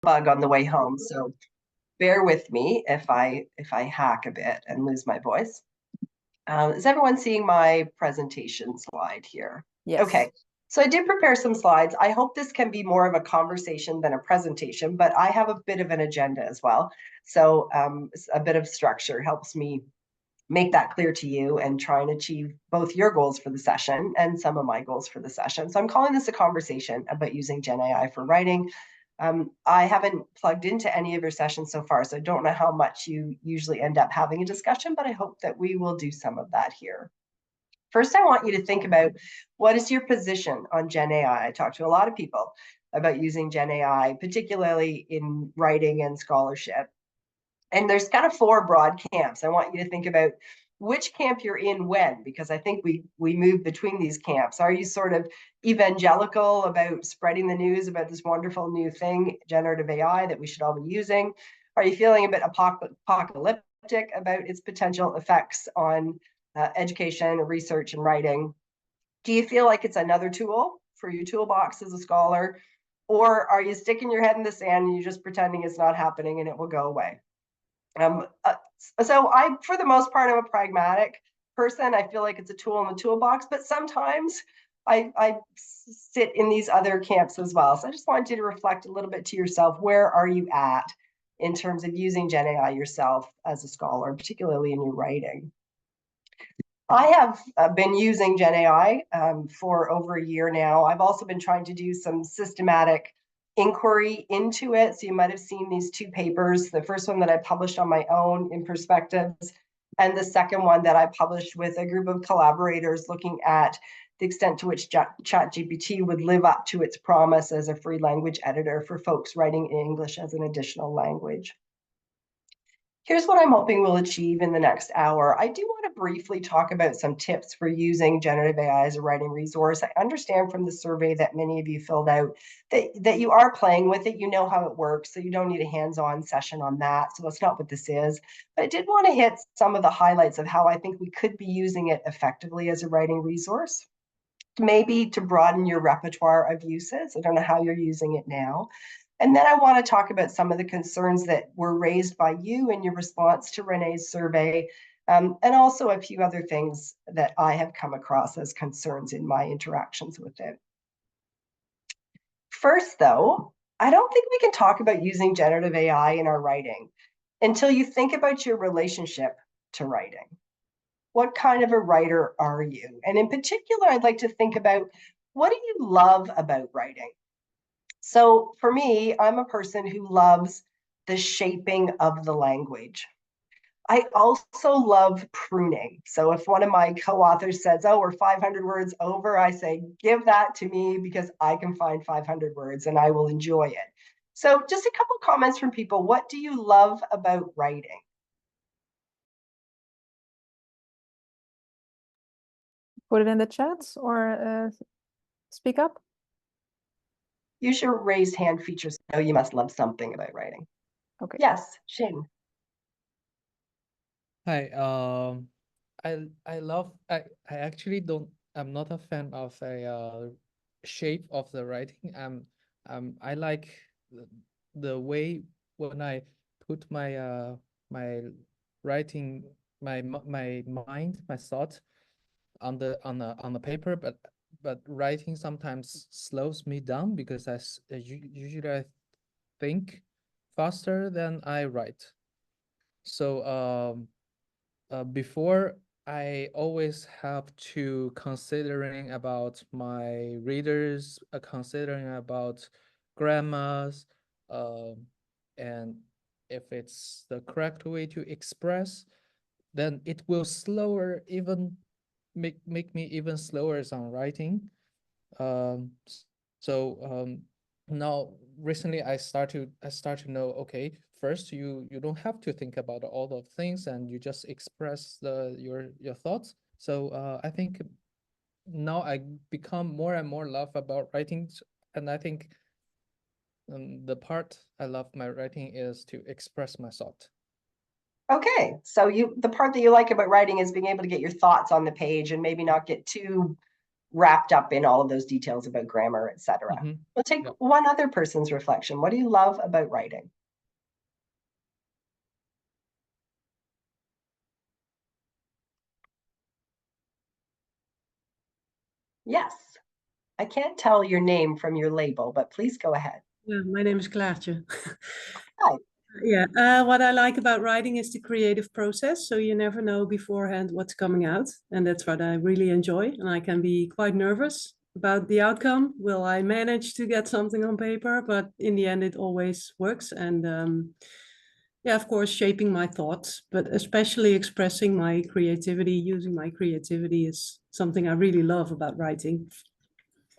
bug on the way home, so bear with me if I hack a bit and lose my voice. Is everyone seeing my presentation slide here? Yes. Okay, so I did prepare some slides. I hope this can be more of a conversation than a presentation, but I have a bit of an agenda as well. So a bit of structure helps me make that clear to you and try and achieve both your goals for the session and some of my goals for the session. So I'm calling this a conversation about using Gen AI for writing. I haven't plugged into any of your sessions so far, so I don't know how much you usually end up having a discussion, but I hope that we will do some of that here. First, I want you to think about what is your position on Gen AI. I talked to a lot of people about using Gen AI, particularly in writing and scholarship. And there's kind of four broad camps. I want you to think about which camp you're in when, because I think we move between these camps. Are you sort of evangelical about spreading the news about this wonderful new thing, generative AI, that we should all be using? Are you feeling a bit apocalyptic about its potential effects on education, research, and writing? Do you feel like it's another tool for your toolbox as a scholar? Or are you sticking your head in the sand and you're just pretending it's not happening and it will go away? So for the most part, I'm a pragmatic person. I feel like it's a tool in the toolbox, but sometimes I sit in these other camps as well. So I just wanted you to reflect a little bit to yourself. Where are you at in terms of using Gen AI yourself as a scholar, particularly in your writing? I have been using Gen AI for over a year now. I've also been trying to do some systematic inquiry into it. So you might have seen these two papers, the first one that I published on my own in Perspectives, and the second one that I published with a group of collaborators looking at the extent to which ChatGPT would live up to its promise as a free language editor for folks writing in English as an additional language. Here's what I'm hoping we'll achieve in the next hour. I do want to briefly talk about some tips for using generative AI as a writing resource. I understand from the survey that many of you filled out that you are playing with it, you know how it works, so you don't need a hands-on session on that. So that's not what this is. But I did want to hit some of the highlights of how I think we could be using it effectively as a writing resource. Maybe to broaden your repertoire of uses. I don't know how you're using it now. And then I want to talk about some of the concerns that were raised by you in your response to Renee's survey, and also a few other things that I have come across as concerns in my interactions with it. First, though, I don't think we can talk about using generative AI in our writing until you think about your relationship to writing. What kind of a writer are you? And in particular, I'd like to think about, what do you love about writing? So for me, I'm a person who loves the shaping of the language. I also love pruning. So if one of my co-authors says, oh, we're 500 words over, I say, give that to me because I can find 500 words and I will enjoy it. So just a couple comments from people. What do you love about writing? Put it in the chat or speak up. Use your raised hand features. No, you must love something about writing. Okay. Yes, Shane. Hi. I actually don't. I'm not a fan of a shape of the writing. I like the way when I put my writing, my mind, my thought on the paper, but writing sometimes slows me down because usually I think faster than I write. So before, I always have to considering about my readers, considering about grammars, and if it's the correct way to express, then it will slower even make me even slower on writing. Um, so now recently I start to know, okay, first you don't have to think about all of things and you just express your thoughts. So I think now I become more and more love about writing, and I think the part I love my writing is to express my thought. Okay, so the part that you like about writing is being able to get your thoughts on the page and maybe not get too wrapped up in all of those details about grammar, etc. We'll take one other person's reflection. What do you love about writing? Yes. I can't tell your name from your label, but please go ahead. Yeah, my name is Klaartje. Hi. Yeah, what I like about writing is the creative process. So you never know beforehand what's coming out. And that's what I really enjoy. And I can be quite nervous about the outcome. Will I manage to get something on paper? But in the end, it always works. And yeah, of course, shaping my thoughts, but especially expressing my creativity, using my creativity is something I really love about writing.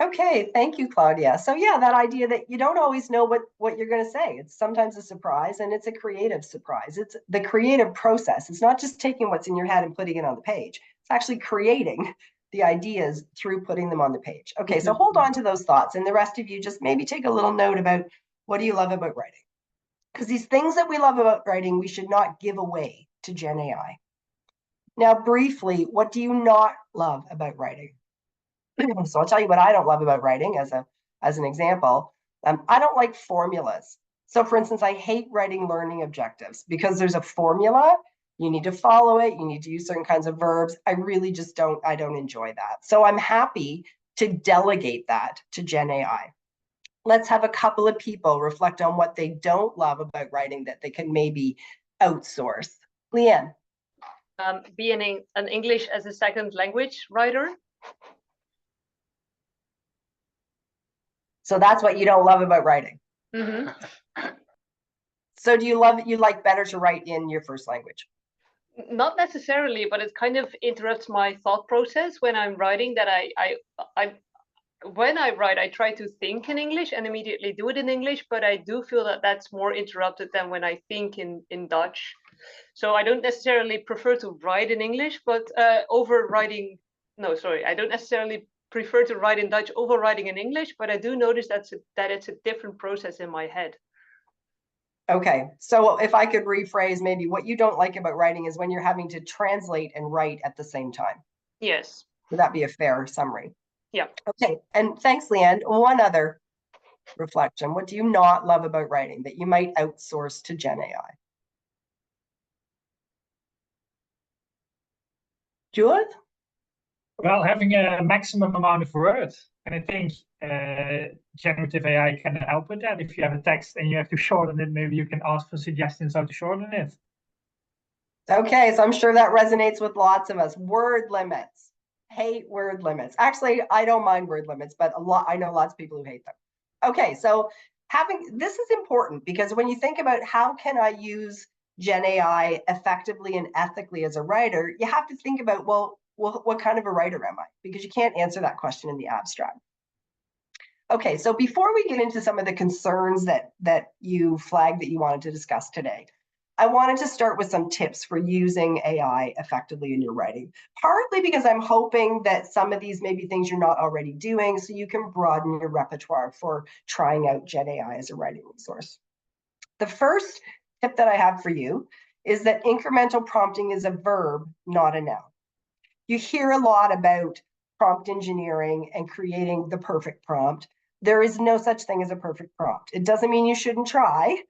Okay, thank you, Claudia. So yeah, that idea that you don't always know what you're going to say. It's sometimes a surprise, and it's a creative surprise. It's the creative process. It's not just taking what's in your head and putting it on the page. It's actually creating the ideas through putting them on the page. Okay, so hold on to those thoughts, and the rest of you just maybe take a little note about what do you love about writing? Because these things that we love about writing, we should not give away to Gen AI. Now, briefly, what do you not love about writing? So I'll tell you what I don't love about writing as an example. I don't like formulas. So for instance, I hate writing learning objectives because there's a formula. You need to follow it. You need to use certain kinds of verbs. I really just don't enjoy that. So I'm happy to delegate that to Gen AI. Let's have a couple of people reflect on what they don't love about writing that they can maybe outsource. Leanne. Being an English as a second language writer. So that's what you don't love about writing. So do you like better to write in your first language? Not necessarily, but it kind of interrupts my thought process when I'm writing. That when I write, I try to think in English and immediately do it in English, but I do feel that that's more interrupted than when I think in Dutch. So I don't necessarily prefer to write in English, but I don't necessarily prefer to write in Dutch over writing in English, but I do notice that it's a different process in my head. Okay, so if I could rephrase, maybe what you don't like about writing is when you're having to translate and write at the same time. Yes. Would that be a fair summary? Yeah. Okay, and thanks, Leanne. One other reflection. What do you not love about writing that you might outsource to Gen AI? Jules? Well, having a maximum amount of words. And I think generative AI can help with that. If you have a text and you have to shorten it, maybe you can ask for suggestions how to shorten it. Okay, so I'm sure that resonates with lots of us. Word limits. Hate word limits. Actually, I don't mind word limits, but I know lots of people who hate them. Okay, so this is important because when you think about how can I use Gen AI effectively and ethically as a writer, you have to think about, well, what kind of a writer am I? Because you can't answer that question in the abstract. Okay, so before we get into some of the concerns that you flagged that you wanted to discuss today, I wanted to start with some tips for using AI effectively in your writing, partly because I'm hoping that some of these may be things you're not already doing, so you can broaden your repertoire for trying out Gen AI as a writing resource. The first tip that I have for you is that incremental prompting is a verb, not a noun. You hear a lot about prompt engineering and creating the perfect prompt. There is no such thing as a perfect prompt. It doesn't mean you shouldn't try.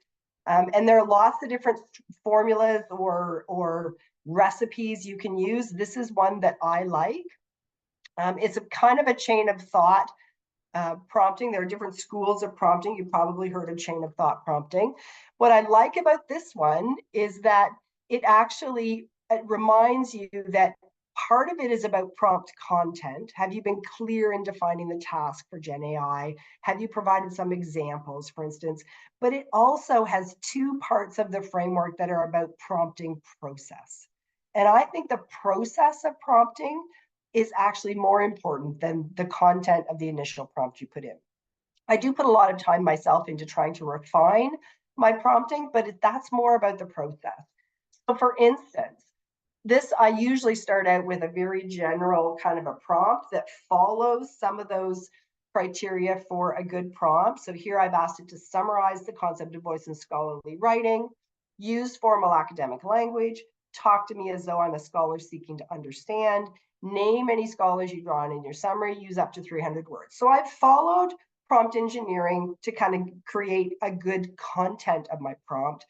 And there are lots of different formulas or recipes you can use. This is one that I like. It's a kind of a chain of thought prompting. There are different schools of prompting. You've probably heard of chain of thought prompting. What I like about this one is that it reminds you that part of it is about prompt content. Have you been clear in defining the task for Gen AI? Have you provided some examples, for instance? But it also has two parts of the framework that are about prompting process. And I think the process of prompting is actually more important than the content of the initial prompt you put in. I do put a lot of time myself into trying to refine my prompting, but that's more about the process. So for instance, I usually start out with a very general kind of a prompt that follows some of those criteria for a good prompt. So here I've asked it to summarize the concept of voice and scholarly writing, use formal academic language, talk to me as though I'm a scholar seeking to understand, Name any scholars you draw on in your summary, use up to 300 words. So I've followed prompt engineering to kind of create a good content of my prompt,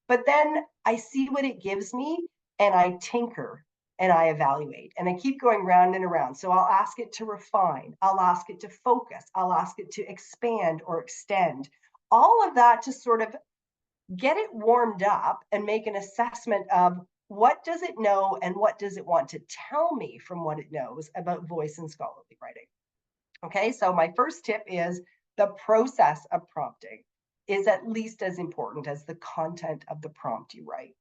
but then I see what it gives me and I tinker and I evaluate and I keep going round and around. So I'll ask it to refine, I'll ask it to focus, I'll ask it to expand or extend, all of that to sort of get it warmed up and make an assessment of what does it know and what does it want to tell me from what it knows about voice and scholarly writing. Okay, so my first tip is the process of prompting is at least as important as the content of the prompt you write.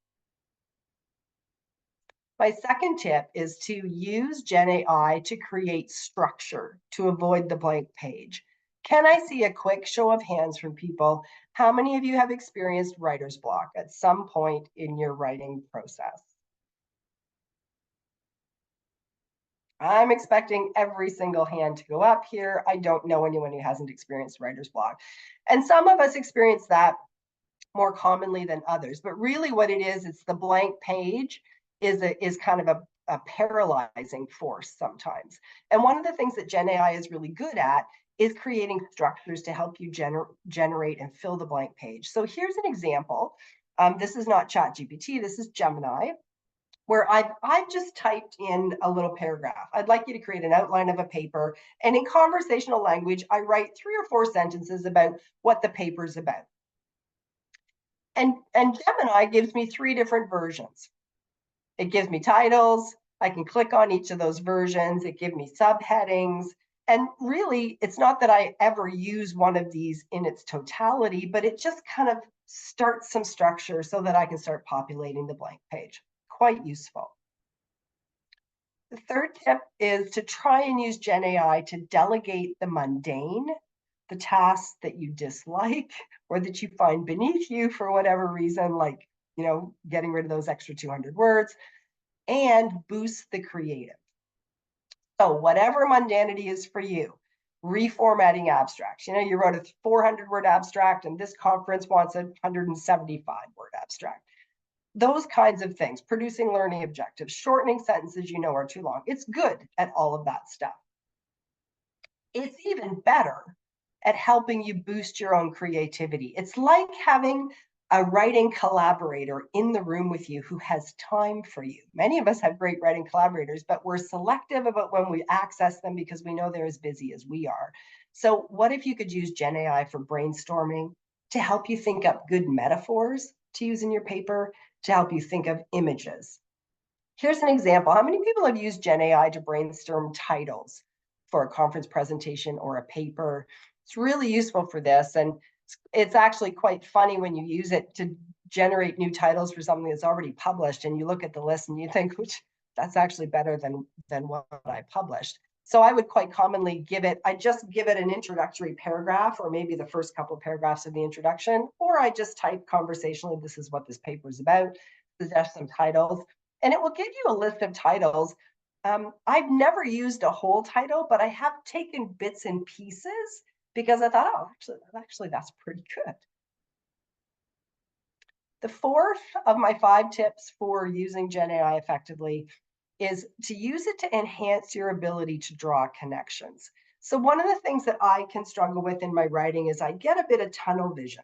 My second tip is to use GenAI to create structure to avoid the blank page. Can I see a quick show of hands from people? How many of you have experienced writer's block at some point in your writing process? I'm expecting every single hand to go up here. I don't know anyone who hasn't experienced writer's block. And some of us experience that more commonly than others. But really what it is, it's the blank page is kind of a paralyzing force sometimes. And one of the things that GenAI is really good at is creating structures to help you generate and fill the blank page. So here's an example. This is not ChatGPT, this is Gemini, where I've just typed in a little paragraph. I'd like you to create an outline of a paper. And in conversational language, I write 3 or 4 sentences about what the paper's about. And Gemini gives me 3 different versions. It gives me titles. I can click on each of those versions. It gives me subheadings. And really, it's not that I ever use one of these in its totality, but it just kind of starts some structure so that I can start populating the blank page. Quite useful. The third tip is to try and use GenAI to delegate the mundane, the tasks that you dislike or that you find beneath you for whatever reason, like, you know, getting rid of those extra 200 words, and boost the creative. So whatever mundanity is for you, reformatting abstracts. You know, you wrote a 400-word abstract and this conference wants a 175-word abstract. Those kinds of things, producing learning objectives, shortening sentences you know are too long. It's good at all of that stuff. It's even better at helping you boost your own creativity. It's like having a writing collaborator in the room with you who has time for you. Many of us have great writing collaborators, but we're selective about when we access them because we know they're as busy as we are. So what if you could use GenAI for brainstorming to help you think up good metaphors to use in your paper, to help you think of images? Here's an example. How many people have used GenAI to brainstorm titles for a conference presentation or a paper? It's really useful for this. And it's actually quite funny when you use it to generate new titles for something that's already published. And you look at the list and you think, which that's actually better than what I published. So I would quite commonly I just give it an introductory paragraph, or maybe the first couple of paragraphs of the introduction, or I just type conversationally, this is what this paper is about, suggest some titles, and it will give you a list of titles. I've never used a whole title, but I have taken bits and pieces because I thought, oh, actually that's pretty good. The fourth of my 5 tips for using GenAI effectively is to use it to enhance your ability to draw connections. So one of the things that I can struggle with in my writing is I get a bit of tunnel vision.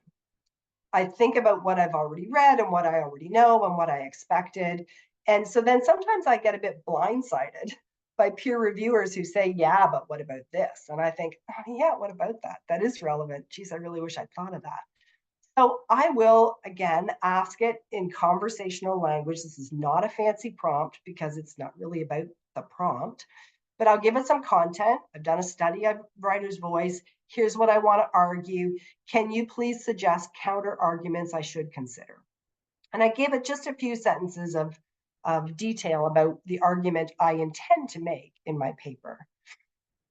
I think about what I've already read and what I already know and what I expected. And so then sometimes I get a bit blindsided by peer reviewers who say, yeah, but what about this? And I think, oh, yeah, what about that? That is relevant. Geez, I really wish I'd thought of that. So I will, again, ask it in conversational language. This is not a fancy prompt because it's not really about the prompt, but I'll give it some content. I've done a study of writer's voice. Here's what I want to argue. Can you please suggest counter arguments I should consider? And I gave it just a few sentences of detail about the argument I intend to make in my paper.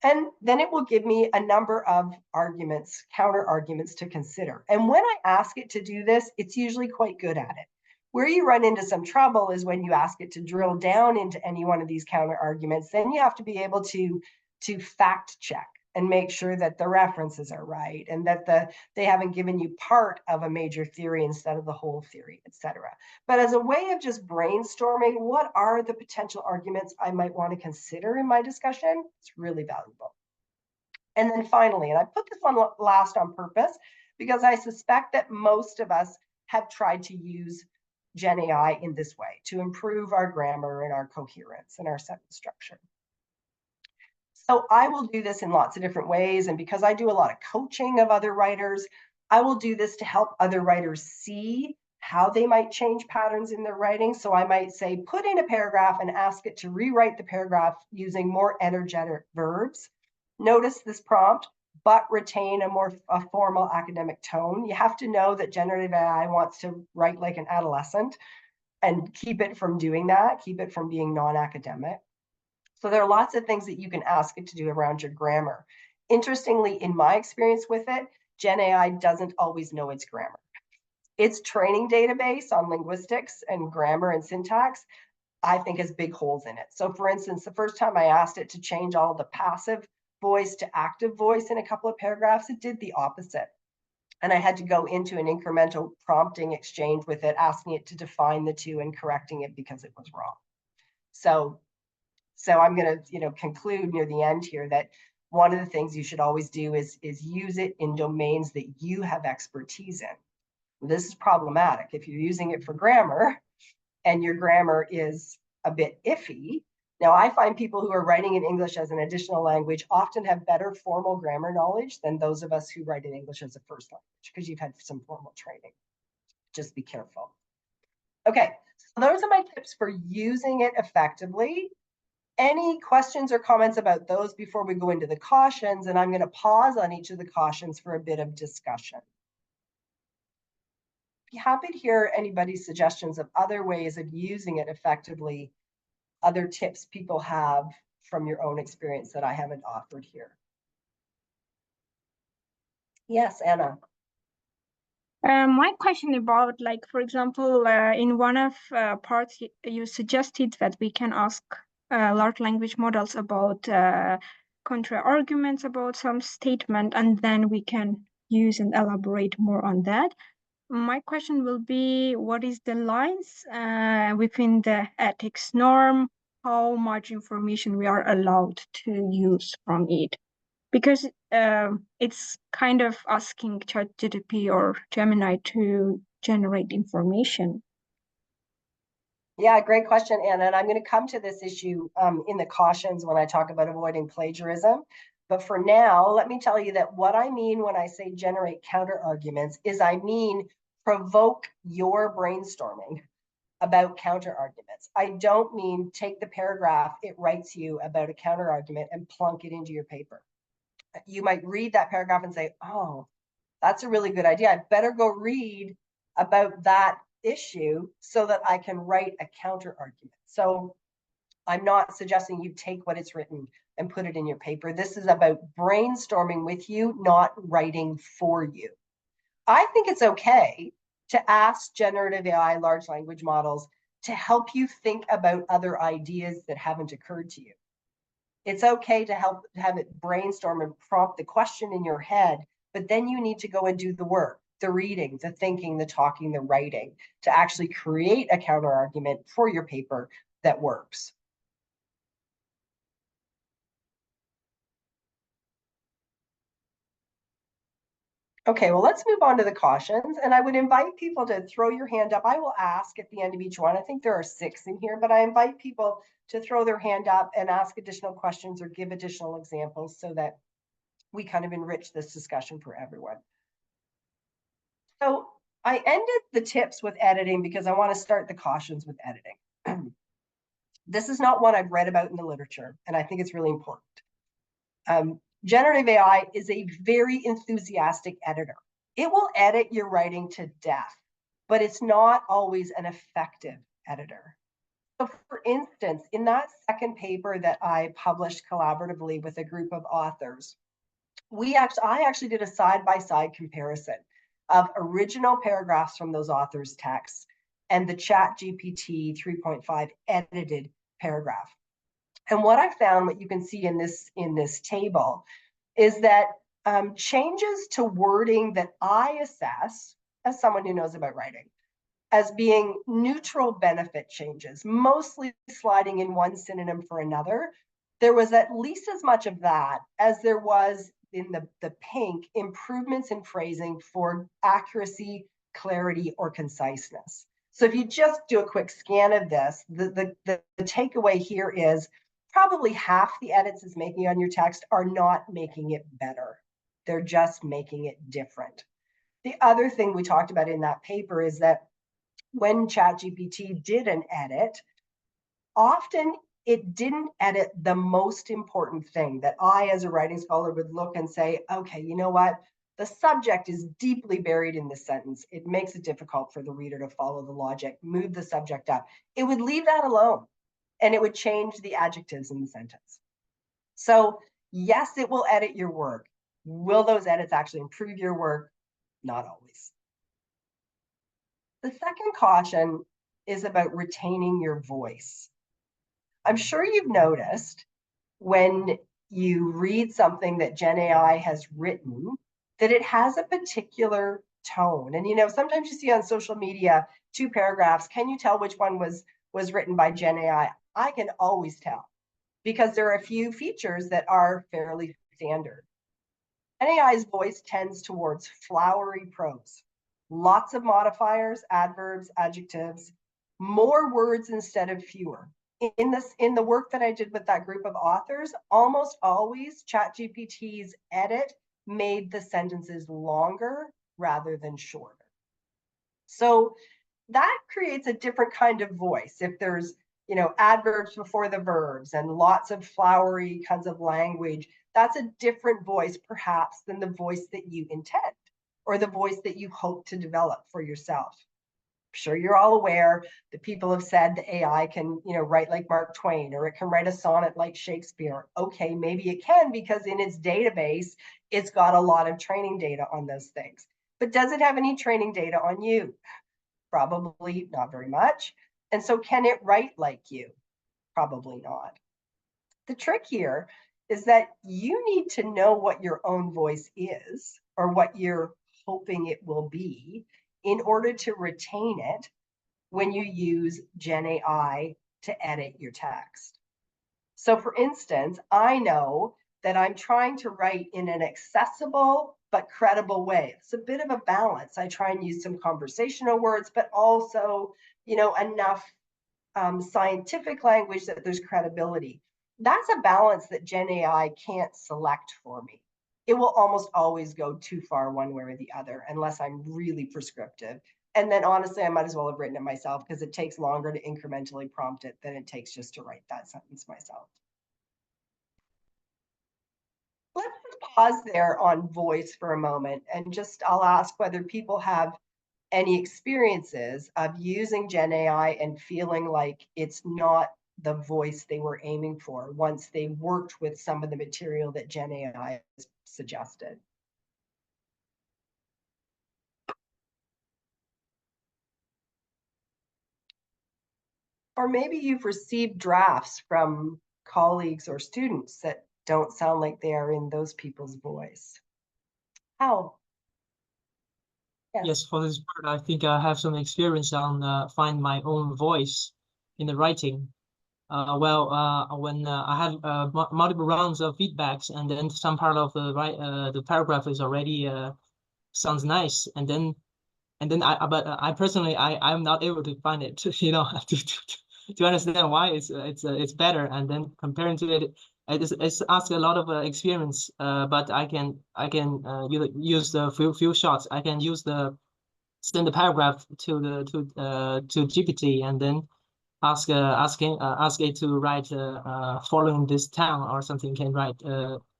And then it will give me a number of arguments, counter arguments to consider. And when I ask it to do this, it's usually quite good at it. Where you run into some trouble is when you ask it to drill down into any one of these counter arguments, then you have to be able to fact check and make sure that the references are right and that they haven't given you part of a major theory instead of the whole theory, etc. But as a way of just brainstorming, what are the potential arguments I might want to consider in my discussion? It's really valuable. And then finally, and I put this one last on purpose because I suspect that most of us have tried to use Gen AI in this way to improve our grammar and our coherence and our sentence structure. So I will do this in lots of different ways. And because I do a lot of coaching of other writers, I will do this to help other writers see how they might change patterns in their writing. So I might say, put in a paragraph and ask it to rewrite the paragraph using more energetic verbs. Notice this prompt, but retain a more formal academic tone. You have to know that generative AI wants to write like an adolescent and keep it from doing that, keep it from being non-academic. So there are lots of things that you can ask it to do around your grammar. Interestingly, in my experience with it, Gen AI doesn't always know its grammar. Its training database on linguistics and grammar and syntax, I think, has big holes in it. So for instance, the first time I asked it to change all the passive voice to active voice in a couple of paragraphs, it did the opposite. And I had to go into an incremental prompting exchange with it, asking it to define the two and correcting it because it was wrong. So I'm going to, conclude near the end here that one of the things you should always do is use it in domains that you have expertise in. This is problematic. If you're using it for grammar and your grammar is a bit iffy. Now, I find people who are writing in English as an additional language often have better formal grammar knowledge than those of us who write in English as a first language because you've had some formal training. Just be careful. Okay, so those are my tips for using it effectively. Any questions or comments about those before we go into the cautions? And I'm going to pause on each of the cautions for a bit of discussion. Be happy to hear anybody's suggestions of other ways of using it effectively, other tips people have from your own experience that I haven't offered here. Yes, Anna. My question about, like, for example, in one of parts, you suggested that we can ask large language models about contra arguments about some statement, and then we can use and elaborate more on that. My question will be, what is the lines within the ethics norm, how much information we are allowed to use from it? Because it's kind of asking ChatGPT or Gemini to generate information. Yeah, great question, Anna. And I'm going to come to this issue in the cautions when I talk about avoiding plagiarism. But for now, let me tell you that what I mean when I say generate counter arguments is I mean provoke your brainstorming about counter arguments. I don't mean take the paragraph it writes you about a counter argument and plunk it into your paper. You might read that paragraph and say, oh, that's a really good idea. I better go read about that issue so that I can write a counter argument. So I'm not suggesting you take what it's written and put it in your paper. This is about brainstorming with you, not writing for you. I think it's okay to ask generative AI large language models to help you think about other ideas that haven't occurred to you. It's okay to have it brainstorm and prompt the question in your head, but then you need to go and do the work, the reading, the thinking, the talking, the writing, to actually create a counter argument for your paper that works. Okay, well, let's move on to the cautions. And I would invite people to throw your hand up. I will ask at the end of each one. I think there are 6 in here, but I invite people to throw their hand up and ask additional questions or give additional examples so that we kind of enrich this discussion for everyone. So I ended the tips with editing because I want to start the cautions with editing. This is not one I've read about in the literature, and I think it's really important. Generative AI is a very enthusiastic editor. It will edit your writing to death, but it's not always an effective editor. So for instance, in that second paper that I published collaboratively with a group of authors, I actually did a side-by-side comparison of original paragraphs from those authors' texts and the ChatGPT 3.5 edited paragraph. And what I found, what you can see in this table, is that changes to wording that I assess, as someone who knows about writing, as being neutral benefit changes, mostly sliding in one synonym for another, there was at least as much of that as there was in the pink improvements in phrasing for accuracy, clarity, or conciseness. So if you just do a quick scan of this, the takeaway here is probably half the edits it's making on your text are not making it better. They're just making it different. The other thing we talked about in that paper is that when ChatGPT did an edit, often it didn't edit the most important thing that I, as a writing scholar, would look and say, okay, you know what? The subject is deeply buried in this sentence. It makes it difficult for the reader to follow the logic. Move the subject up. It would leave that alone, and it would change the adjectives in the sentence. So yes, it will edit your work. Will those edits actually improve your work? Not always. The second caution is about retaining your voice. I'm sure you've noticed when you read something that Gen AI has written that it has a particular tone. And sometimes you see on social media 2 paragraphs. Can you tell which one was written by Gen AI? I can always tell because there are a few features that are fairly standard. Gen AI's voice tends towards flowery prose. Lots of modifiers, adverbs, adjectives, more words instead of fewer. In the work that I did with that group of authors, almost always ChatGPT's edit made the sentences longer rather than shorter. So that creates a different kind of voice. If there's, adverbs before the verbs and lots of flowery kinds of language, that's a different voice perhaps than the voice that you intend or the voice that you hope to develop for yourself. I'm sure you're all aware that people have said the AI can, write like Mark Twain, or it can write a sonnet like Shakespeare. Okay, maybe it can because in its database, it's got a lot of training data on those things. But does it have any training data on you? Probably not very much. And so can it write like you? Probably not. The trick here is that you need to know what your own voice is or what you're hoping it will be in order to retain it when you use Gen AI to edit your text. So for instance, I know that I'm trying to write in an accessible but credible way. It's a bit of a balance. I try and use some conversational words, but also, enough scientific language that there's credibility. That's a balance that Gen AI can't select for me. It will almost always go too far one way or the other, unless I'm really prescriptive. And then honestly, I might as well have written it myself because it takes longer to incrementally prompt it than it takes just to write that sentence myself. Let's just pause there on voice for a moment and I'll ask whether people have any experiences of using Gen AI and feeling like it's not the voice they were aiming for once they worked with some of the material that Gen AI has suggested. Or maybe you've received drafts from colleagues or students that don't sound like they are in those people's voice. How? Yes, for this part, I think I have some experience on find my own voice in the writing. When I had multiple rounds of feedbacks, and then some part of the paragraph is already sounds nice, and then I personally I'm not able to find it, to understand why it's better, and then comparing to it. It's asked a lot of experience, but I can use the few shots. I can send the paragraph to GPT, and then ask it to write following this town or something. Can write.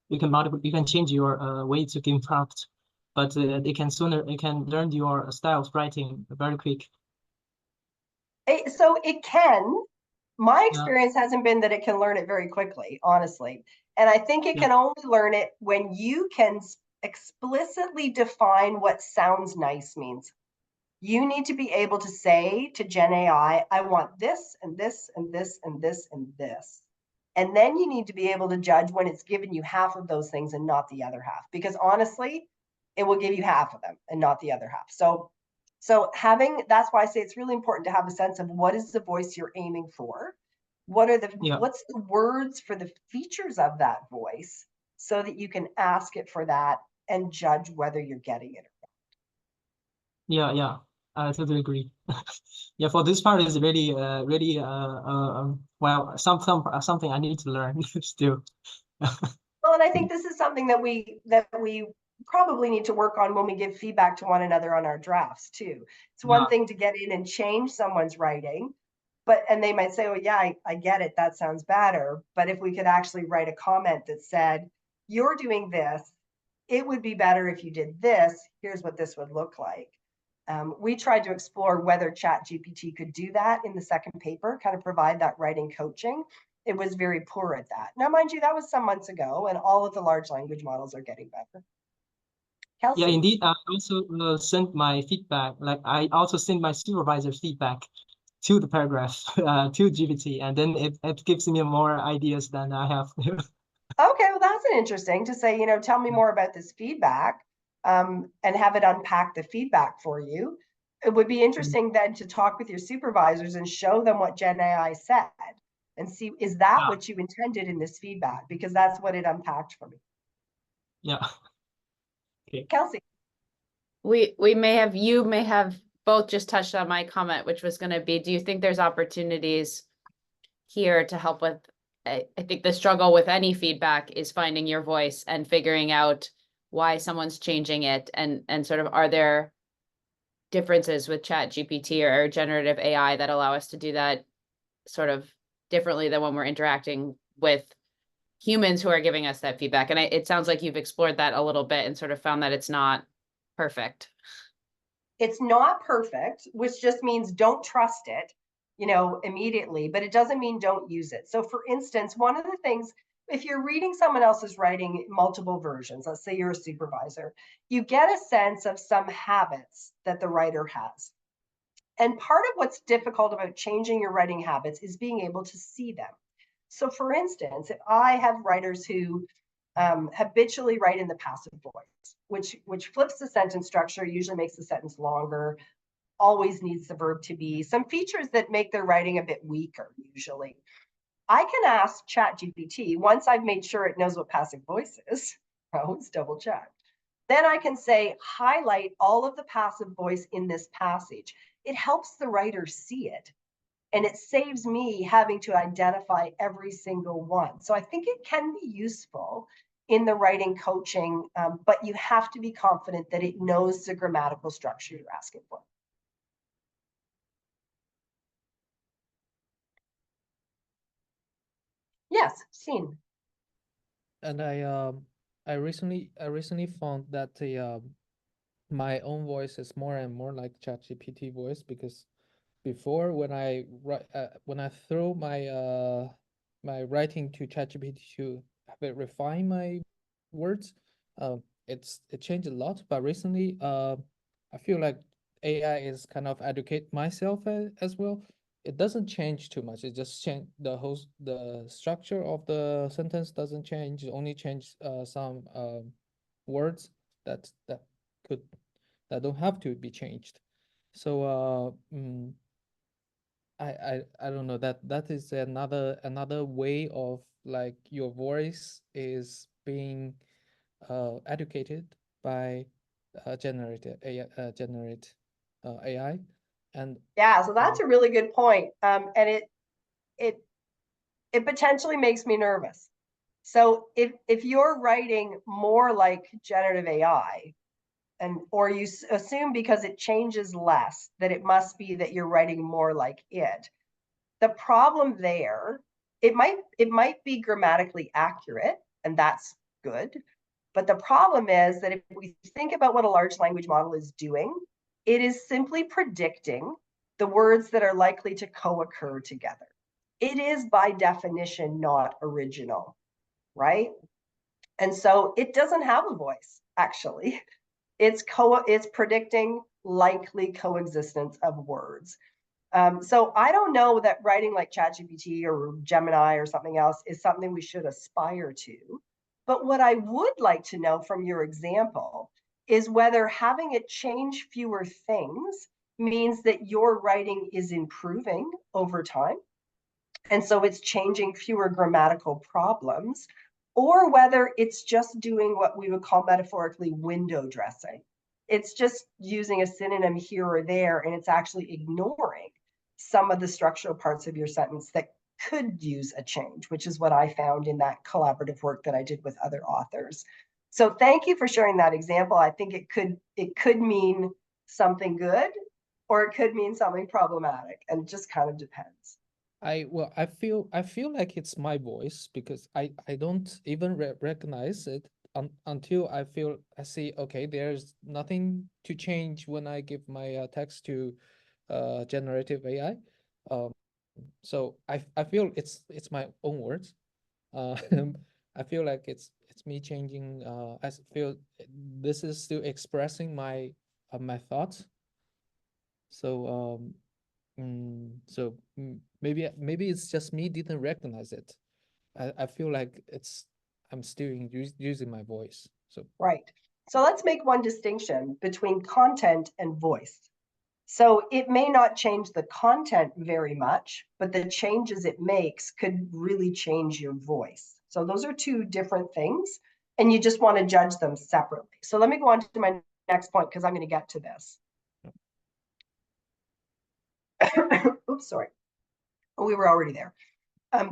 You can change your way to give prompt, but it can learn your style of writing very quick. So it can. My experience hasn't been that it can learn it very quickly, honestly. And I think it can only learn it when you can explicitly define what sounds nice means. You need to be able to say to Gen AI, I want this and this and this and this and this. And then you need to be able to judge when it's given you half of those things and not the other half, because honestly, it will give you half of them and not the other half. So that's why I say it's really important to have a sense of what is the voice you're aiming for. What's the words for the features of that voice, so that you can ask it for that and judge whether you're getting it or not. Yeah, I totally agree. Yeah, for this part is really well, something I need to learn still. Well, and I think this is something that we probably need to work on when we give feedback to one another on our drafts too. It's one thing to get in and change someone's writing, and they might say, oh yeah, I get it, that sounds better. But if we could actually write a comment that said, you're doing this, it would be better if you did this, here's what this would look like. We tried to explore whether ChatGPT could do that in the second paper, kind of provide that writing coaching. It was very poor at that. Now, mind you, that was some months ago, and all of the large language models are getting better. Kelsey? Yeah, indeed. I also sent my feedback. Like, I also sent my supervisor's feedback to the paragraph, to GPT, and then it gives me more ideas than I have. Okay, well, that's interesting to say, tell me more about this feedback, and have it unpack the feedback for you. It would be interesting then to talk with your supervisors and show them what Gen AI said and see, is that what you intended in this feedback? Because that's what it unpacked for me. Yeah. Okay. Kelsey? You may have both just touched on my comment, which was going to be, do you think there's opportunities here to help with, I think the struggle with any feedback is finding your voice and figuring out why someone's changing it, and sort of, are there differences with ChatGPT or generative AI that allow us to do that sort of differently than when we're interacting with humans who are giving us that feedback? And it sounds like you've explored that a little bit and sort of found that it's not perfect. It's not perfect, which just means don't trust it, immediately, but it doesn't mean don't use it. So for instance, one of the things, if you're reading someone else's writing, multiple versions, let's say you're a supervisor, you get a sense of some habits that the writer has. And part of what's difficult about changing your writing habits is being able to see them. So for instance, if I have writers who habitually write in the passive voice, which flips the sentence structure, usually makes the sentence longer, always needs the verb to be, some features that make their writing a bit weaker usually. I can ask ChatGPT, once I've made sure it knows what passive voice is, I always double check. Then I can say, highlight all of the passive voice in this passage. It helps the writer see it, and it saves me having to identify every single one. So I think it can be useful in the writing coaching, but you have to be confident that it knows the grammatical structure you're asking for. Yes, Seen. And I recently found that my own voice is more and more like ChatGPT voice, because before, when I throw my my writing to ChatGPT to have it refine my words, it changed a lot. But recently, I feel like AI is kind of educate myself as well. It doesn't change too much. It just change the structure of the sentence doesn't change. It only change some words that don't have to be changed. So I don't know, that is another way of, like, your voice is being educated by generated AI. And yeah, so that's a really good point. And it potentially makes me nervous. So if you're writing more like generative AI, or you assume because it changes less that it must be that you're writing more like it, the problem there, it might be grammatically accurate, and that's good. But the problem is that if we think about what a large language model is doing, it is simply predicting the words that are likely to co-occur together. It is by definition not original, right? And so it doesn't have a voice, actually. It's predicting likely coexistence of words. So I don't know that writing like ChatGPT or Gemini or something else is something we should aspire to. But what I would like to know from your example is whether having it change fewer things means that your writing is improving over time. And so it's changing fewer grammatical problems, or whether it's just doing what we would call metaphorically window dressing. It's just using a synonym here or there, and it's actually ignoring some of the structural parts of your sentence that could use a change, which is what I found in that collaborative work that I did with other authors. So thank you for sharing that example. I think it could mean something good, or it could mean something problematic, and it just kind of depends. I feel like it's my voice because I don't even recognize it until I see, okay, there's nothing to change when I give my text to generative AI. So I feel it's my own words. I feel like it's me changing. I feel this is still expressing my my thoughts. So maybe it's just me didn't recognize it. I feel like I'm still using my voice. So right. So let's make one distinction between content and voice. So it may not change the content very much, but the changes it makes could really change your voice. So those are two different things, and you just want to judge them separately. So let me go on to my next point, because I'm going to get to this. Oops, sorry. We were already there.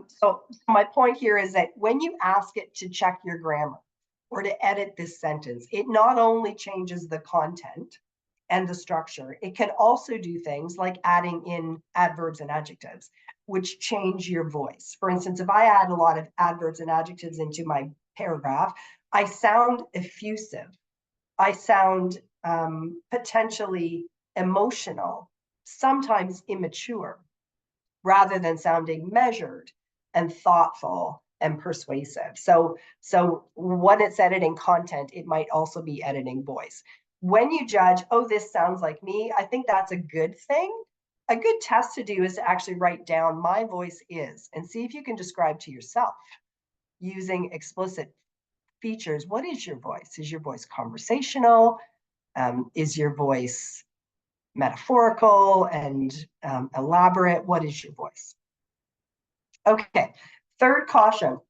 So my point here is that when you ask it to check your grammar or to edit this sentence, it not only changes the content and the structure, it can also do things like adding in adverbs and adjectives, which change your voice. For instance, if I add a lot of adverbs and adjectives into my paragraph, I sound effusive. I sound potentially emotional, sometimes immature, rather than sounding measured and thoughtful and persuasive. So when it's editing content, it might also be editing voice. When you judge, oh, this sounds like me, I think that's a good thing. A good test to do is to actually write down my voice is, and see if you can describe to yourself using explicit features. What is your voice? Is your voice conversational? Is your voice metaphorical and elaborate? What is your voice? Okay, third caution.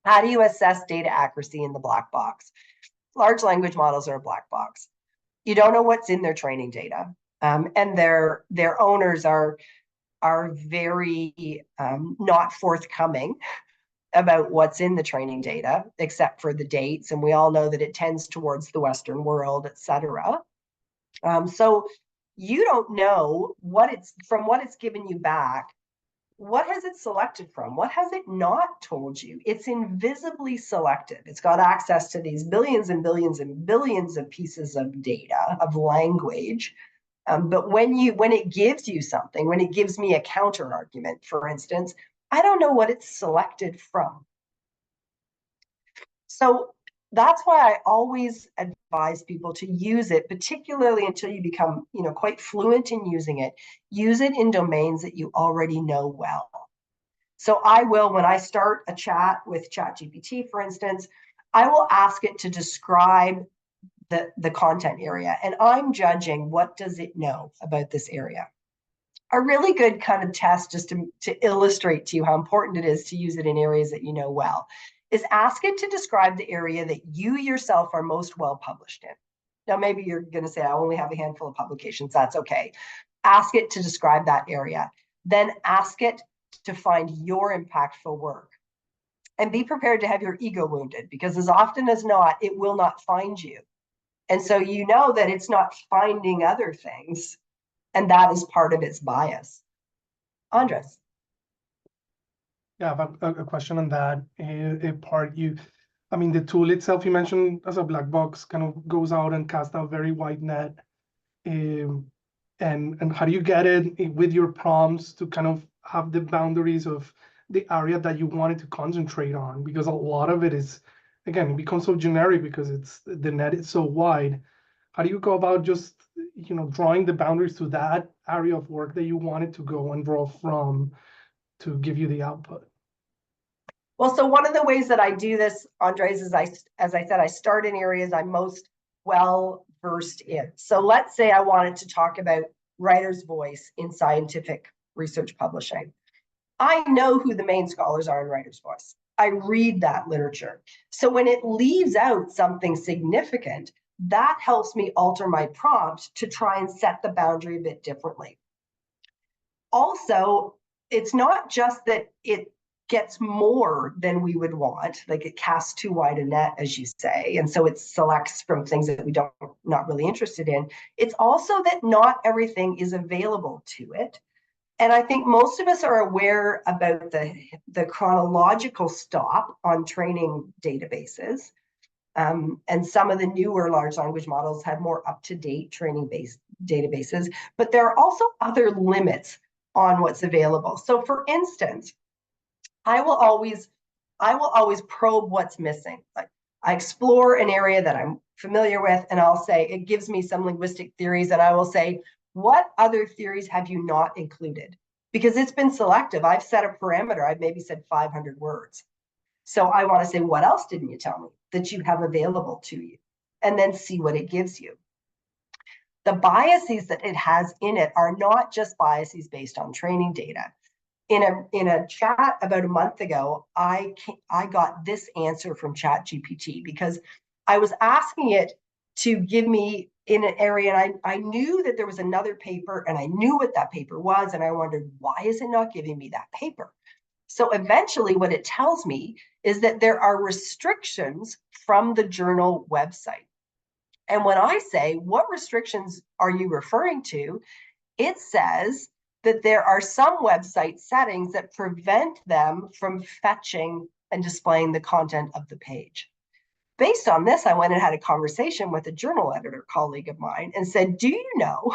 How do you assess data accuracy in the black box? Large language models are a black box. You don't know what's in their training data, and their owners are very not forthcoming about what's in the training data, except for the dates, and we all know that it tends towards the Western world, etc. So you don't know what it's given you back. What has it selected from? What has it not told you? It's invisibly selective. It's got access to these billions and billions and billions of pieces of data, of language. But when it gives you something, when it gives me a counter argument, for instance, I don't know what it's selected from. So that's why I always advise people to use it, particularly until you become, quite fluent in using it. Use it in domains that you already know well. So I will, when I start a chat with ChatGPT, for instance, I will ask it to describe the content area, and I'm judging what does it know about this area. A really good kind of test, just to illustrate to you how important it is to use it in areas that you know well, is ask it to describe the area that you yourself are most well published in. Now, maybe you're going to say, I only have a handful of publications. That's okay. Ask it to describe that area. Then ask it to find your impactful work. And be prepared to have your ego wounded, because as often as not, it will not find you. And so you know that it's not finding other things, and that is part of its bias. Andres. Yeah, I have a question on that. The tool itself you mentioned as a black box kind of goes out and casts a very wide net. And how do you get it with your prompts to kind of have the boundaries of the area that you wanted to concentrate on? Because a lot of it is, again, it becomes so generic because the net is so wide. how do you go about just, drawing the boundaries to that area of work that you wanted to go and draw from to give you the output? Well, so one of the ways that I do this, Andres, is as I said, I start in areas I'm most well versed in. So let's say I wanted to talk about writer's voice in scientific research publishing. I know who the main scholars are in writer's voice. I read that literature. So when it leaves out something significant, that helps me alter my prompt to try and set the boundary a bit differently. Also, it's not just that it gets more than we would want, like it casts too wide a net, as you say, and so it selects from things that we not really interested in. It's also that not everything is available to it. And I think most of us are aware about the chronological stop on training databases. And some of the newer large language models have more up-to-date training-based databases, but there are also other limits on what's available. So for instance, I will always probe what's missing. Like I explore an area that I'm familiar with, and I'll say, it gives me some linguistic theories, and I will say, what other theories have you not included? Because it's been selective. I've set a parameter. I've maybe said 500 words. So I want to say, what else didn't you tell me that you have available to you? And then see what it gives you. The biases that it has in it are not just biases based on training data. In a chat about a month ago, I got this answer from ChatGPT because I was asking it to give me in an area, and I knew that there was another paper, and I knew what that paper was, and I wondered, why is it not giving me that paper? So eventually what it tells me is that there are restrictions from the journal website. And when I say, what restrictions are you referring to? It says that there are some website settings that prevent them from fetching and displaying the content of the page. Based on this, I went and had a conversation with a journal editor colleague of mine and said, do you know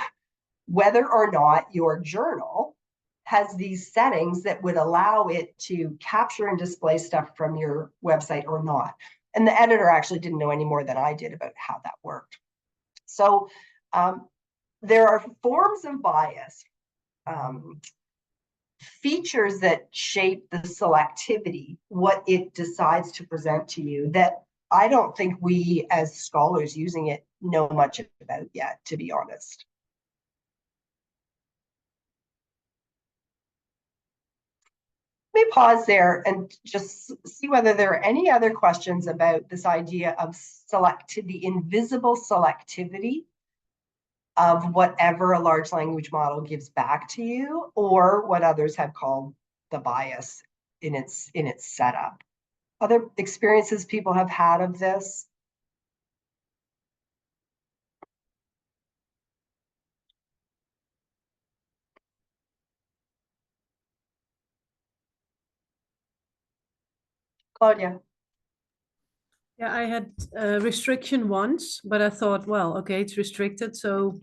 whether or not your journal has these settings that would allow it to capture and display stuff from your website or not? And the editor actually didn't know any more than I did about how that worked. So there are forms of bias, features that shape the selectivity, what it decides to present to you, that I don't think we as scholars using it know much about yet, to be honest. Let me pause there and just see whether there are any other questions about this idea of the invisible selectivity of whatever a large language model gives back to you, or what others have called the bias in its setup. Other experiences people have had of this? Claudia. Yeah, I had a restriction once, but I thought, well, okay, it's restricted, so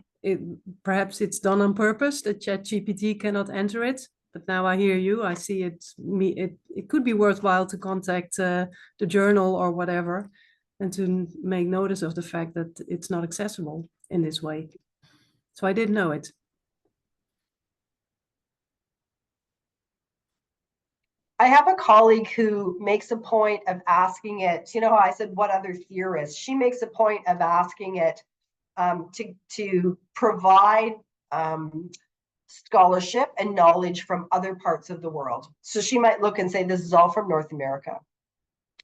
perhaps it's done on purpose that ChatGPT cannot enter it. But now I hear you, I see it could be worthwhile to contact the journal or whatever, and to make notice of the fact that it's not accessible in this way. So I didn't know it. I have a colleague who makes a point of asking it, you know how I said, what other theorists? She makes a point of asking it to provide scholarship and knowledge from other parts of the world. So she might look and say, this is all from North America.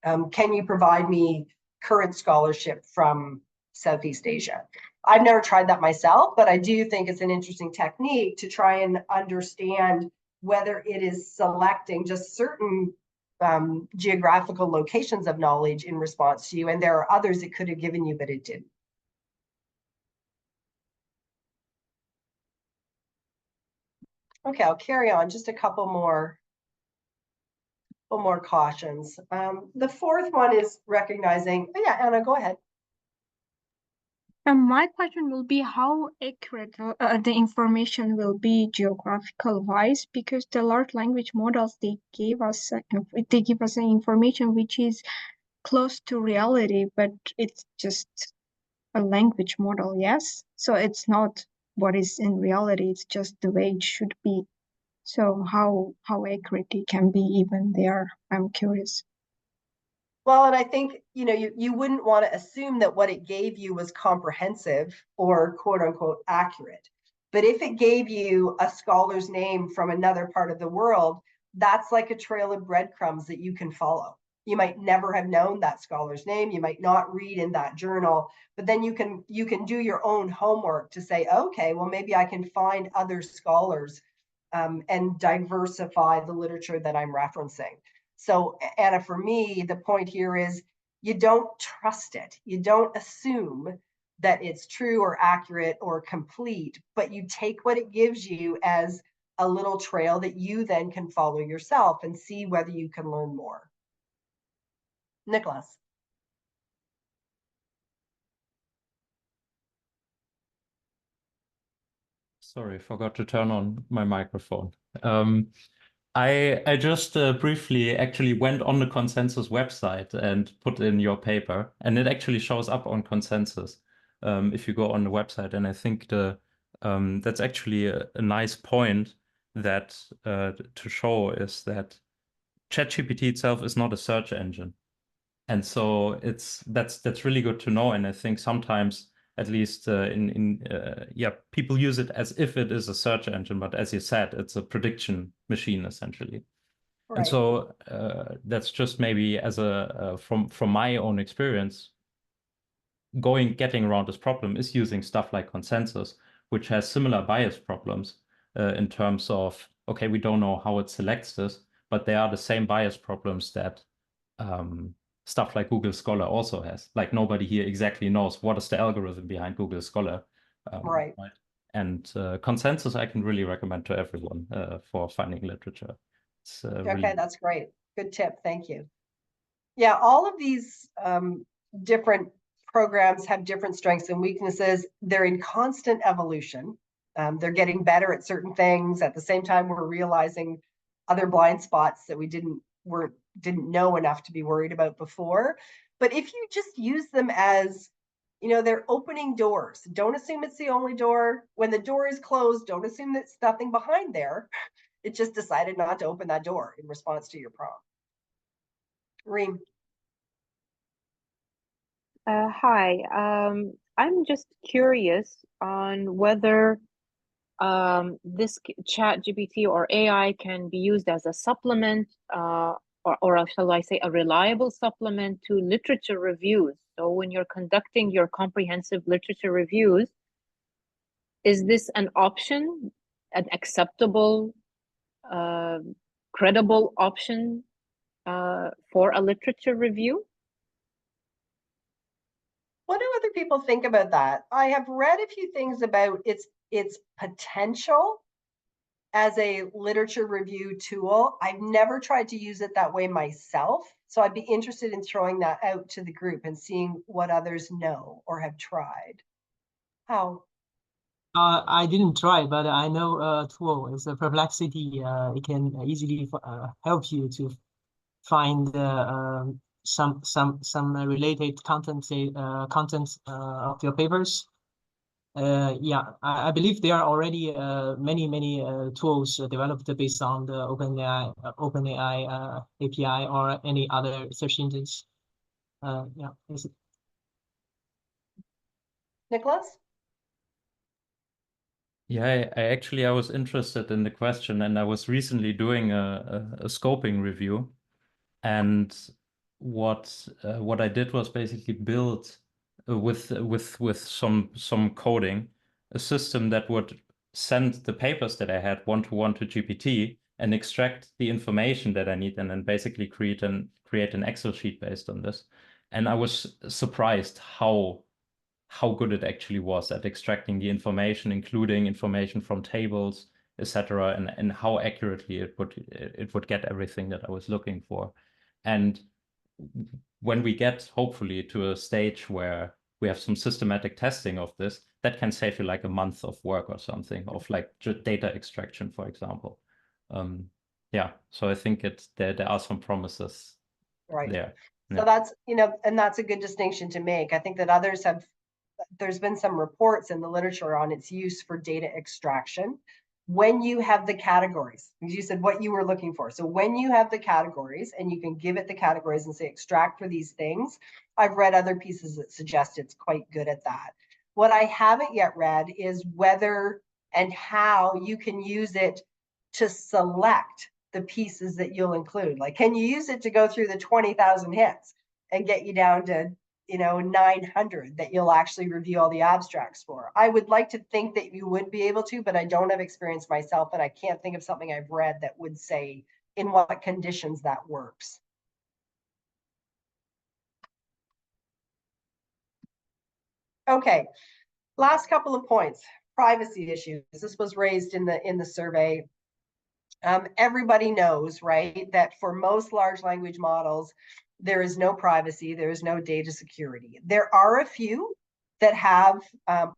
Can you provide me current scholarship from Southeast Asia? I've never tried that myself, but I do think it's an interesting technique to try and understand whether it is selecting just certain geographical locations of knowledge in response to you, and there are others it could have given you, but it didn't. Okay, I'll carry on. Just a couple more cautions. The fourth one is recognizing, oh yeah, Anna, go ahead. My question will be how accurate the information will be geographical wise, because the large language models, they give us information which is close to reality, but it's just a language model, yes? So it's not what is in reality, it's just the way it should be. So how accurate it can be even there, I'm curious. Well, and I think, you know, you wouldn't want to assume that what it gave you was comprehensive or quote unquote accurate. But if it gave you a scholar's name from another part of the world, that's like a trail of breadcrumbs that you can follow. You might never have known that scholar's name. You might not read in that journal, but then you can do your own homework to say, okay, well, maybe I can find other scholars and diversify the literature that I'm referencing. So, Anna, for me, the point here is you don't trust it. You don't assume that it's true or accurate or complete, but you take what it gives you as a little trail that you then can follow yourself and see whether you can learn more. Nicholas. Sorry, forgot to turn on my microphone. I just briefly actually went on the consensus website and put in your paper, and it actually shows up on consensus if you go on the website. And I think that's actually a nice point that to show is that ChatGPT itself is not a search engine, and so that's really good to know. And I think sometimes, at least people use it as if it is a search engine, but as you said, it's a prediction machine essentially. Right. And so that's just maybe as a from my own experience, getting around this problem is using stuff like consensus, which has similar bias problems in terms of, okay, we don't know how it selects this, but they are the same bias problems that stuff like Google Scholar also has. Like nobody here exactly knows what is the algorithm behind Google Scholar. Right. And consensus I can really recommend to everyone for finding literature. It's, okay, really... that's great. Good tip. Thank you. Yeah, all of these different programs have different strengths and weaknesses. They're in constant evolution. They're getting better at certain things. At the same time, we're realizing other blind spots that we didn't know enough to be worried about before. But if you just use them as, you know, they're opening doors. Don't assume it's the only door. When the door is closed, don't assume there's nothing behind there. It just decided not to open that door in response to your prompt. Reem. Hi, I'm just curious on whether this ChatGPT or AI can be used as a supplement or shall I say a reliable supplement to literature reviews. So when you're conducting your comprehensive literature reviews, is this an option, an acceptable, credible option for a literature review? What do other people think about that? I have read a few things about its potential as a literature review tool. I've never tried to use it that way myself. So I'd be interested in throwing that out to the group and seeing what others know or have tried. How? I didn't try, but I know a tool is a Perplexity. It can easily help you to find some related content of your papers. Yeah, I believe there are already many tools developed based on the OpenAI API or any other search engines. Yeah. Nicholas? Yeah, I was interested in the question, and I was recently doing a scoping review, and what I did was basically build with some coding a system that would send the papers that I had one-to-one to GPT and extract the information that I need, and then basically create an Excel sheet based on this. And I was surprised how good it actually was at extracting the information, including information from tables, etc., and how accurately it would get everything that I was looking for. And when we get hopefully to a stage where we have some systematic testing of this, that can save you like a month of work or something, of like data extraction, for example. Yeah, so I think there are some promises there. So that's, you know, and that's a good distinction to make. I think that others have there's been some reports in the literature on its use for data extraction. When you have the categories, you said what you were looking for. So when you have the categories and you can give it the categories and say extract for these things, I've read other pieces that suggest it's quite good at that. What I haven't yet read is whether and how you can use it to select the pieces that you'll include. Like, can you use it to go through the 20,000 hits and get you down to, 900 that you'll actually review all the abstracts for? I would like to think that you would be able to, but I don't have experience myself, and I can't think of something I've read that would say in what conditions that works. Okay, last couple of points. Privacy issues. This was raised in the survey. Everybody knows, right, that for most large language models, there is no privacy, there is no data security. There are a few that have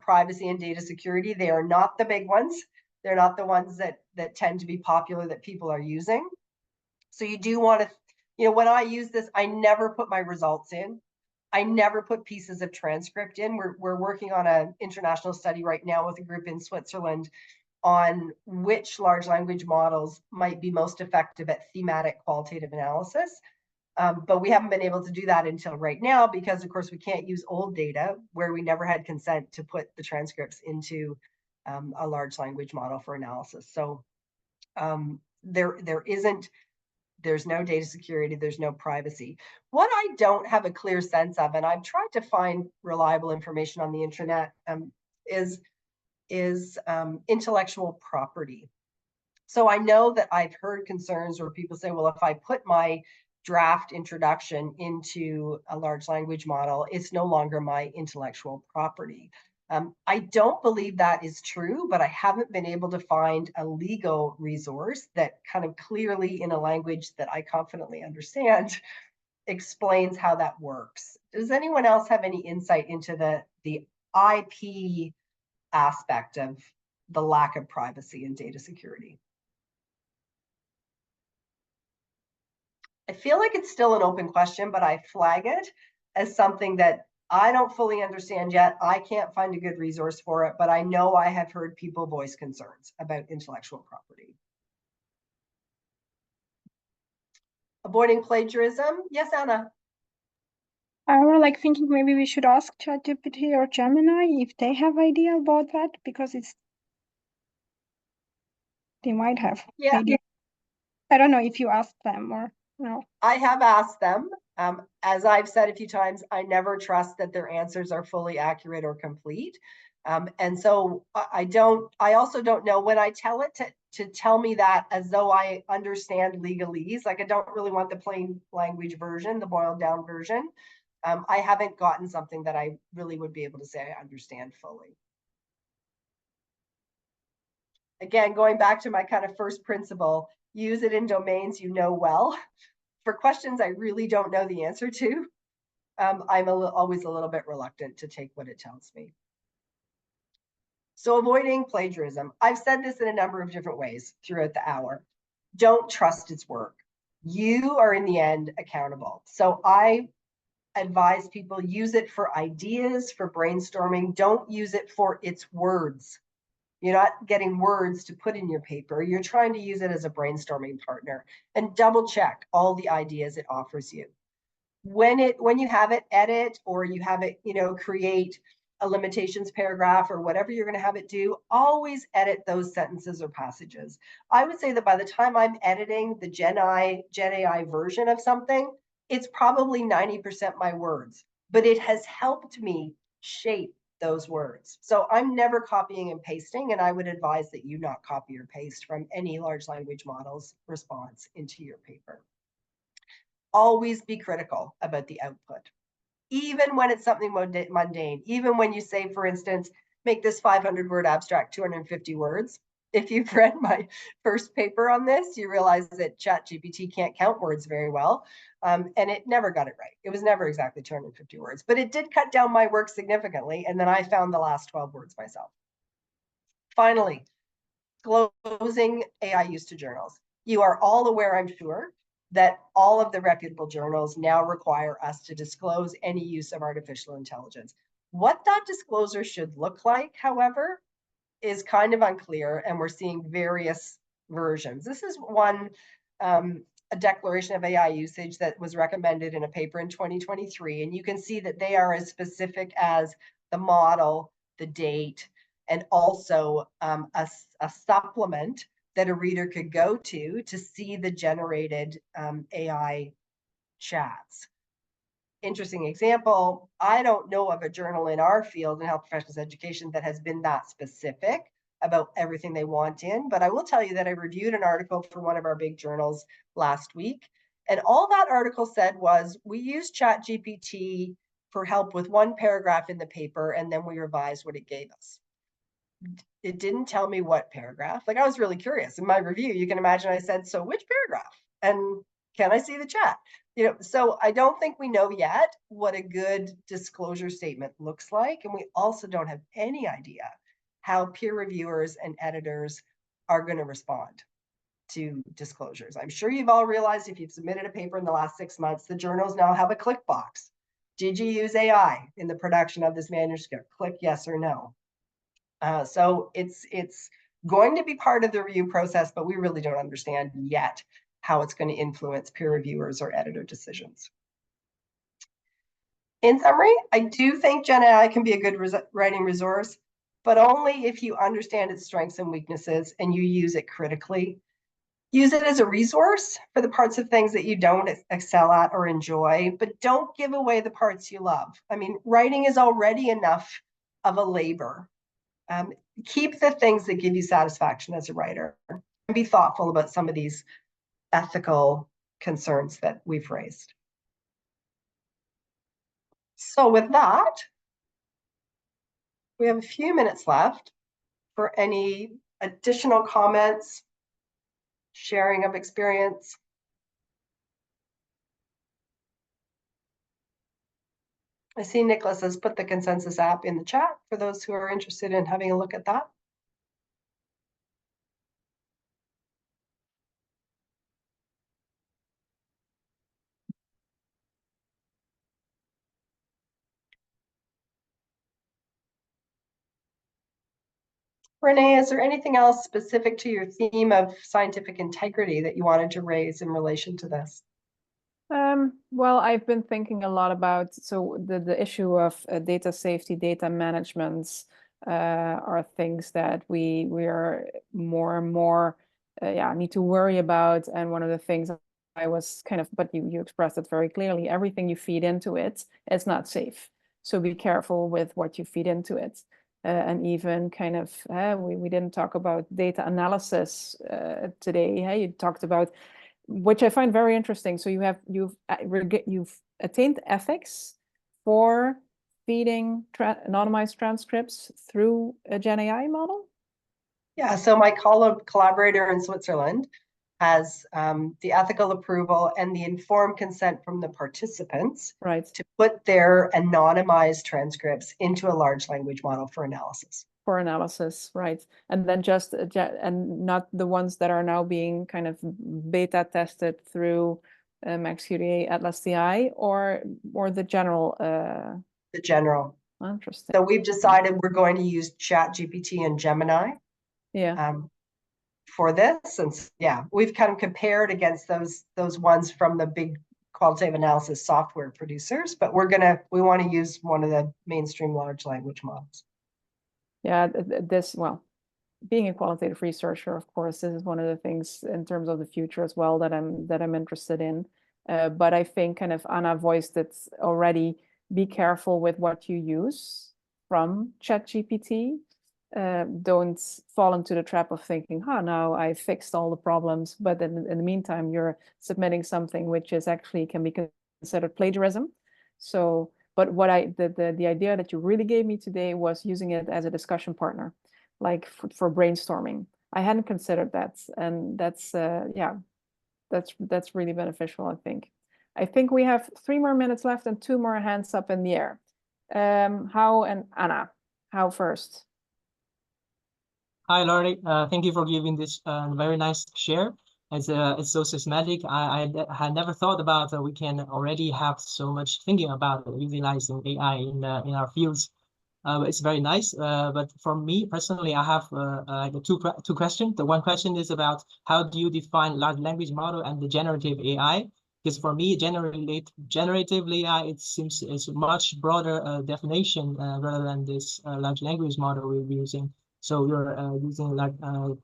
privacy and data security. They are not the big ones. They're not the ones that tend to be popular that people are using. So you do want to, when I use this, I never put my results in. I never put pieces of transcript in. We're working on an international study right now with a group in Switzerland on which large language models might be most effective at thematic qualitative analysis. But we haven't been able to do that until right now because, of course, we can't use old data where we never had consent to put the transcripts into a large language model for analysis. So there's no data security, there's no privacy. What I don't have a clear sense of, and I've tried to find reliable information on the internet, is intellectual property. So I know that I've heard concerns where people say, well, if I put my draft introduction into a large language model, it's no longer my intellectual property. I don't believe that is true, but I haven't been able to find a legal resource that kind of clearly in a language that I confidently understand explains how that works. Does anyone else have any insight into the IP aspect of the lack of privacy and data security? I feel like it's still an open question, but I flag it as something that I don't fully understand yet. I can't find a good resource for it, but I know I have heard people voice concerns about intellectual property. Avoiding plagiarism. Yes, Anna. I was like thinking maybe we should ask ChatGPT or Gemini if they have idea about that, because they might have. Yeah. Idea. I don't know if you asked them or no. I have asked them. As I've said a few times, I never trust that their answers are fully accurate or complete. And so I also don't know when I tell it to tell me that as though I understand legalese. Like, I don't really want the plain language version, the boiled down version. I haven't gotten something that I really would be able to say I understand fully. Again, going back to my kind of first principle, use it in domains you know well. For questions I really don't know the answer to, I'm always a little bit reluctant to take what it tells me. So avoiding plagiarism. I've said this in a number of different ways throughout the hour. Don't trust its work. You are in the end accountable. So I advise people use it for ideas, for brainstorming. Don't use it for its words. You're not getting words to put in your paper. You're trying to use it as a brainstorming partner, and double check all the ideas it offers you. When you have it edit, or you have it, create a limitations paragraph or whatever you're going to have it do, always edit those sentences or passages. I would say that by the time I'm editing the Gen AI version of something, it's probably 90% my words, but it has helped me shape those words. So I'm never copying and pasting, and I would advise that you not copy or paste from any large language model's response into your paper. Always be critical about the output, even when it's something mundane. Even when you say, for instance, make this 500-word abstract 250 words. If you've read my first paper on this, you realize that ChatGPT can't count words very well, and it never got it right. It was never exactly 250 words, but it did cut down my work significantly, and then I found the last 12 words myself. Finally, closing AI use to journals. You are all aware, I'm sure, that all of the reputable journals now require us to disclose any use of artificial intelligence. What that disclosure should look like, however, is kind of unclear, and we're seeing various versions. This is one, a declaration of AI usage that was recommended in a paper in 2023, and you can see that they are as specific as the model, the date, and also a supplement that a reader could go to see the generated AI chats. Interesting example, I don't know of a journal in our field in health professionals education that has been that specific about everything they want in, but I will tell you that I reviewed an article for one of our big journals last week, and all that article said was, we used ChatGPT for help with one paragraph in the paper, and then we revised what it gave us. It didn't tell me what paragraph. Like, I was really curious. In my review, you can imagine I said, so which paragraph? And can I see the chat? You know, so I don't think we know yet what a good disclosure statement looks like. And we also don't have any idea how peer reviewers and editors are going to respond to disclosures. I'm sure you've all realized, if you've submitted a paper in the last 6 months, the journals now have a click box. Did you use AI in the production of this manuscript? Click yes or no. So it's going to be part of the review process, but we really don't understand yet how it's going to influence peer reviewers or editor decisions. In summary, I do think Gen AI can be a good writing resource, but only if you understand its strengths and weaknesses and you use it critically. Use it as a resource for the parts of things that you don't excel at or enjoy, but don't give away the parts you love. I mean, writing is already enough of a labor. Keep the things that give you satisfaction as a writer, and be thoughtful about some of these ethical concerns that we've raised. So with that, we have a few minutes left for any additional comments, sharing of experience. I see Nicholas has put the consensus app in the chat for those who are interested in having a look at that. Renee, is there anything else specific to your theme of scientific integrity that you wanted to raise in relation to this? Well, I've been thinking a lot about, so the issue of data safety, data management are things that we are more and more need to worry about. And one of the things I was kind of, but you expressed it very clearly, everything you feed into it, it's not safe. So be careful with what you feed into it. And even kind of, we didn't talk about data analysis today. You talked about, which I find very interesting. So you've attained ethics for feeding anonymized transcripts through a Gen AI model? Yeah, so my collaborator in Switzerland has the ethical approval and the informed consent from the participants, right, to put their anonymized transcripts into a large language model for analysis. For analysis, right. And then just, and not the ones that are now being kind of beta tested through MaxQDA Atlas TI, or the general? The general. Interesting. So we've decided we're going to use ChatGPT and Gemini. Yeah. For this, and yeah, we've kind of compared against those ones from the big qualitative analysis software producers, but we want to use one of the mainstream large language models. Yeah, well, being a qualitative researcher, of course, this is one of the things in terms of the future as well that I'm interested in. But I think kind of Anna voiced it already. Be careful with what you use from ChatGPT. Don't fall into the trap of thinking, now I fixed all the problems, but in the meantime, you're submitting something which is actually can be considered plagiarism. So, but what the idea that you really gave me today was using it as a discussion partner, like for brainstorming. I hadn't considered that, and that's that's really beneficial, I think. I think we have 3 more minutes left and 2 more hands up in the air. How and Anna, how first? Hi, Lorelei. Thank you for giving this very nice share. It's so systematic. I had never thought about we can already have so much thinking about utilizing AI in our fields. It's very nice. But for me personally, I have two questions. The one question is about how do you define large language model and the generative AI? Because for me, generative AI, it seems is a much broader definition rather than this large language model we're using. So you're using like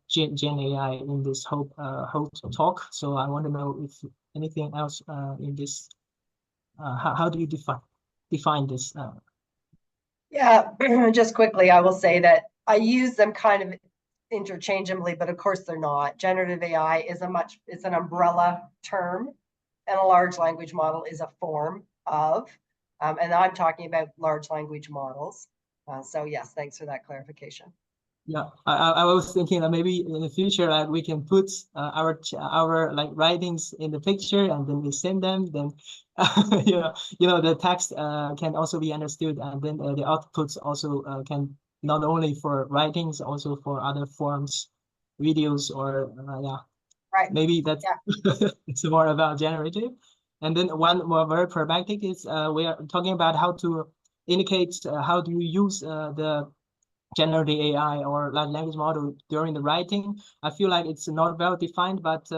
Gen AI in this whole talk. So I want to know if anything else in this. How do you define this? Yeah, just quickly, I will say that I use them kind of interchangeably, but of course they're not. Generative AI is it's an umbrella term, and a large language model is a form of, and I'm talking about large language models. So yes, thanks for that clarification. Yeah, I was thinking that maybe in the future we can put our like writings in the picture and then we send them. Then the text can also be understood, and then the outputs also can not only for writings, also for other forms, videos, or right. Maybe that's it's more about generative. And then one more very pragmatic is we are talking about how to indicate how do you use the generative AI or large language model during the writing. I feel like it's not well defined, but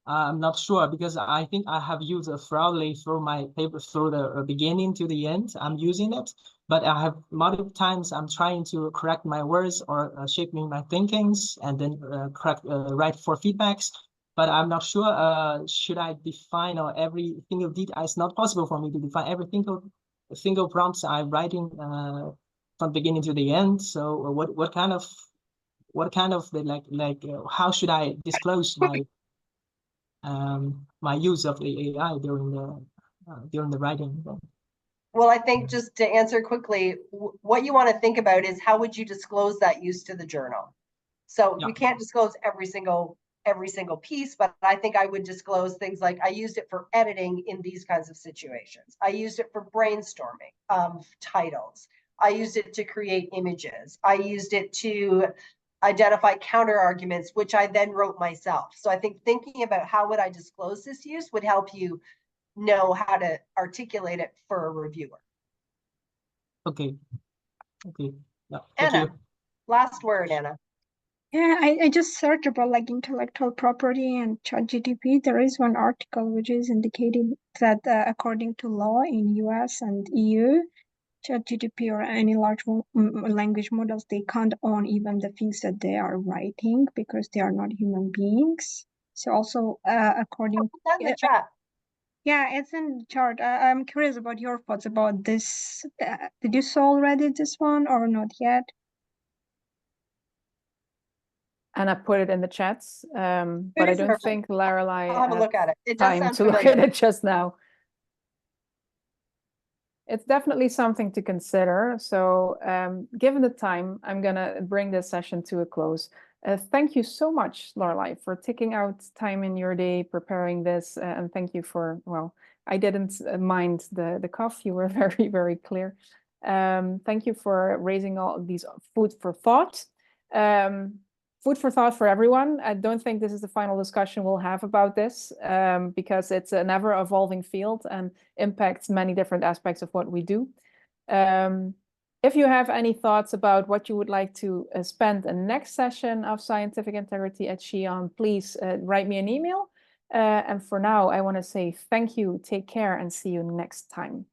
I'm not sure because I think I have used Lorelei through my paper through the beginning to the end. I'm using it, but I have multiple times I'm trying to correct my words or shaping my thinkings and then write for feedbacks. But I'm not sure. Should I define or every single detail? It's not possible for me to define every single prompts I'm writing from beginning to the end. So what kind of how should I disclose my my use of the AI during the writing? Well, I think just to answer quickly, what you want to think about is how would you disclose that use to the journal? So you can't disclose every single piece, but I think I would disclose things like I used it for editing in these kinds of situations. I used it for brainstorming of titles. I used it to create images. I used it to identify counter arguments, which I then wrote myself. So I think thinking about how would I disclose this use would help you know how to articulate it for a reviewer. Okay. Yeah, Anna, last word, Anna. Yeah, I just searched about like intellectual property and ChatGPT. There is one article which is indicating that according to law in US and EU, ChatGPT or any large language models, they can't own even the things that they are writing because they are not human beings. So also according to the chat. Yeah, it's in the chart. I'm curious about your thoughts about this. Did you saw already this one or not yet? And I put it in the chats, but I don't think Lorelei I'll have a look at it. It does time sound to look at it just now. It's definitely something to consider. So given the time, I'm going to bring this session to a close. Thank you so much, Lorelei, for taking out time in your day, preparing this. And thank you for, well, I didn't mind the cough. You were very, very clear. Thank you for raising all of these food for thought. Food for thought for everyone. I don't think this is the final discussion we'll have about this because it's an ever-evolving field and impacts many different aspects of what we do. If you have any thoughts about what you would like to spend the next session of Scientific Integrity at SHE, please write me an email. And for now, I want to say thank you, take care, and see you next time.